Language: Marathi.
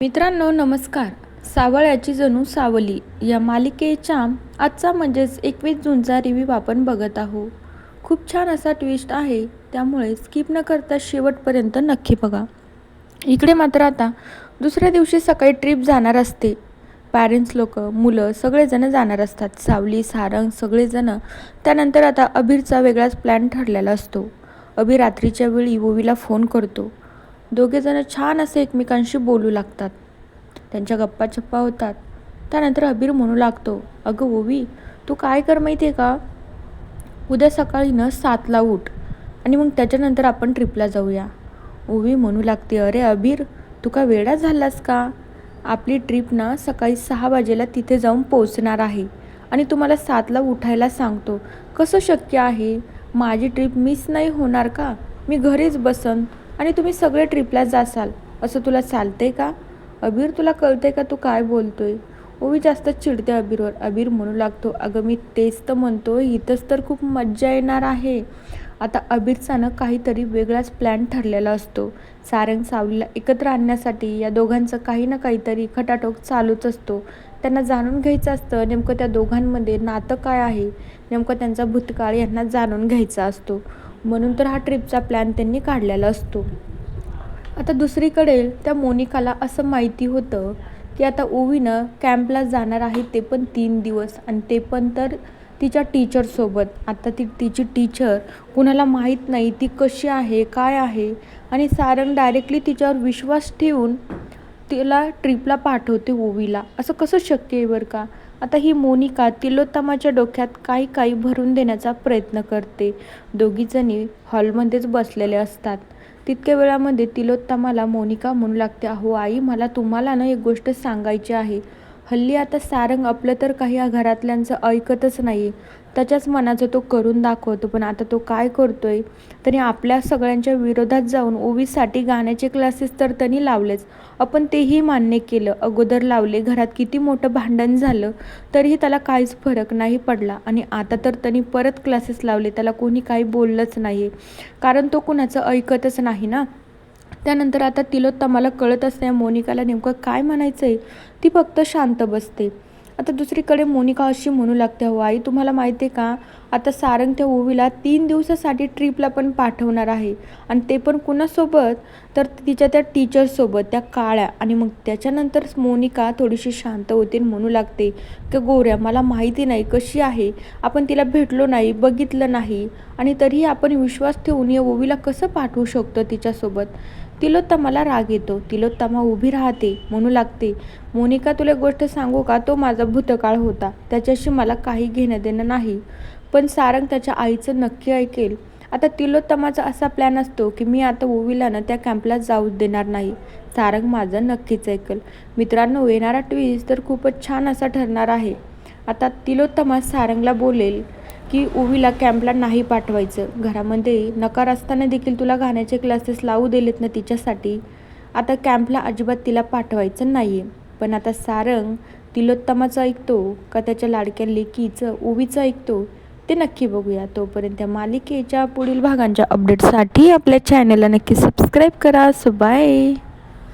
मित्रांनो नमस्कार. सावळ्याची जणू सावली या मालिकेच्या आजचा म्हणजेच 21 जूनचा रिव्ह्यू आपण बघत आहोत. खूप छान असा ट्विस्ट आहे, त्यामुळे स्किप न करता शेवटपर्यंत नक्की बघा. इकडे मात्र आता दुसऱ्या दिवशी सकाळी ट्रिप जाणार असते. पॅरेंट्स लोक, मुलं सगळेजण जाणार असतात. सावली, सारंग सगळेजण. त्यानंतर आता अबीरचा वेगळाच प्लॅन ठरलेला असतो. अबीर रात्रीच्या वेळी ओवीला फोन करतो. दोघेजण छान असे एकमेकांशी बोलू लागतात. त्यांच्या गप्पा चप्पा होतात. त्यानंतर अबीर म्हणू लागतो, अगं ओवी, तू काय कर माहिती आहे का, उद्या सकाळी 7ला उठ आणि मग त्याच्यानंतर आपण ट्रिपला जाऊया. ओवी म्हणू लागते, अरे अबीर, तू का वेडा झालास का? आपली ट्रिप सकाळी 6 वाजेला तिथे जाऊन पोचणार आहे आणि तुम्हाला 7ला उठायला सांगतो. कसं शक्य आहे? माझी ट्रिप मिस नाही होणार का? मी घरीच बसन आणि तुम्ही सगळे ट्रिपला जासाल, असं तुला चालतंय का? अबीर, तुला कळतंय का तू काय बोलतोय? ओवी जास्तच चिडते अबीरवर. अबीर म्हणू लागतो, अगं मी तेच तर म्हणतोय, इथंच तर खूप मज्जा येणार आहे. आता अबीरचा काहीतरी वेगळाच प्लॅन ठरलेला असतो. सारंग सावलीला एकत्र आणण्यासाठी या दोघांचं काही ना काहीतरी खटाटोप चालूच असतो. त्यांना जाणून घ्यायचं असतं नेमकं त्या दोघांमध्ये नातं काय आहे, नेमकं त्यांचा भूतकाळ यांना जाणून घ्यायचा असतो. म्हणून तर हा ट्रिपचा प्लॅन त्यांनी काढलेला असतो. आता दुसरीकडे त्या मोनिकाला असं माहिती होतं की आता ओवीनं कॅम्पला जाणार आहे, ते पण 3 दिवस, आणि ते पण तर तिच्या टीचरसोबत. आता तिची टीचर कुणाला माहीत नाही ती कशी आहे, काय आहे, आणि सारंग डायरेक्टली तिच्यावर विश्वास ठेवून तिला ट्रिपला पाठवते ओवीला. असं कसं शक्य आहे बरं का? आता ही मोनिका तिलोत्तमाच्या डोक्यात काही भरून देण्याचा प्रयत्न करते. दोघीजणी हॉलमध्येच बसलेले असतात. तितक्या वेळामध्ये तिलोत्तमाला मोनिका म्हणू लागते, अहो आई, मला तुम्हाला एक गोष्ट सांगायची आहे. हल्ली आता सारंग आपलं तर काही घरातल्यांचं ऐकतच नाही. त्याच्याच मनाचं तो करून दाखवतो. पण आता तो काय करतोय, त्याने आपल्या सगळ्यांच्या विरोधात जाऊन ओवीसाठी गाण्याचे क्लासेस तर त्यांनी लावलेच. आपण तेही मान्य केलं, अगोदर लावले, घरात किती मोठं भांडण झालं तरीही त्याला काहीच फरक नाही पडला. आणि आता तर त्यांनी परत क्लासेस लावले, त्याला कोणी काही बोललंच नाही, कारण तो कुणाचं ऐकतच नाही ना. त्यानंतर आता तिलोत्तमाला कळत असते मोनिकाला नेमकं काय म्हणायचं आहे. ती फक्त शांत बसते. आता दुसरीकडे मोनिका अशी म्हणू लागते, हो आई, तुम्हाला माहिती आहे का, आता सारंग त्या ओवीला 3 दिवसासाठी ट्रिपला पण पाठवणार आहे, आणि ते पण कुणासोबत, तर तिच्या त्या टीचरसोबत, त्या काळ्या. आणि मग त्याच्यानंतर मोनिका थोडीशी शांत होते, म्हणू लागते की गोऱ्या, मला माहिती नाही कशी आहे, आपण तिला भेटलो नाही, बघितलं नाही, आणि तरीही आपण विश्वास ठेवून या ओवीला कसं पाठवू शकतो तिच्यासोबत. तिलोत्तमाला राग येतो. तिलोत्तमा उभी राहते, म्हणू लागते, मोनिका, तुला गोष्ट सांगू का, तो माझा भूतकाळ होता, त्याच्याशी मला काही घेणं देणं नाही. पण सारंग त्याच्या आईचं नक्की ऐकेल. आता तिलोत्तमाचा असा प्लॅन असतो की मी आता ओवीला त्या कॅम्पला जाऊ देणार नाही. सारंग माझं नक्कीच ऐकेल. मित्रांनो, येणारा ट्विस्ट तर खूपच छान असा ठरणार आहे. आता तिलोत्तमा सारंगला बोलेल की ओवीला कॅम्पला नाही पाठवायचं. घरामध्ये नकार असताना देखील तुला गाण्याचे क्लासेस लावू दिलेत ना तिच्यासाठी, आता कॅम्पला अजिबात तिला पाठवायचं नाही आहे. पण आता सारंग तिलोत्तमाचं ऐकतो का त्याच्या लाडक्या लेकीचं ओवीचं ऐकतो, ते नक्की बघूया. तोपर्यंत त्या मालिकेच्या पुढील भागांच्या अपडेटसाठी आपल्या चॅनलला नक्की सबस्क्राईब करा. So bye.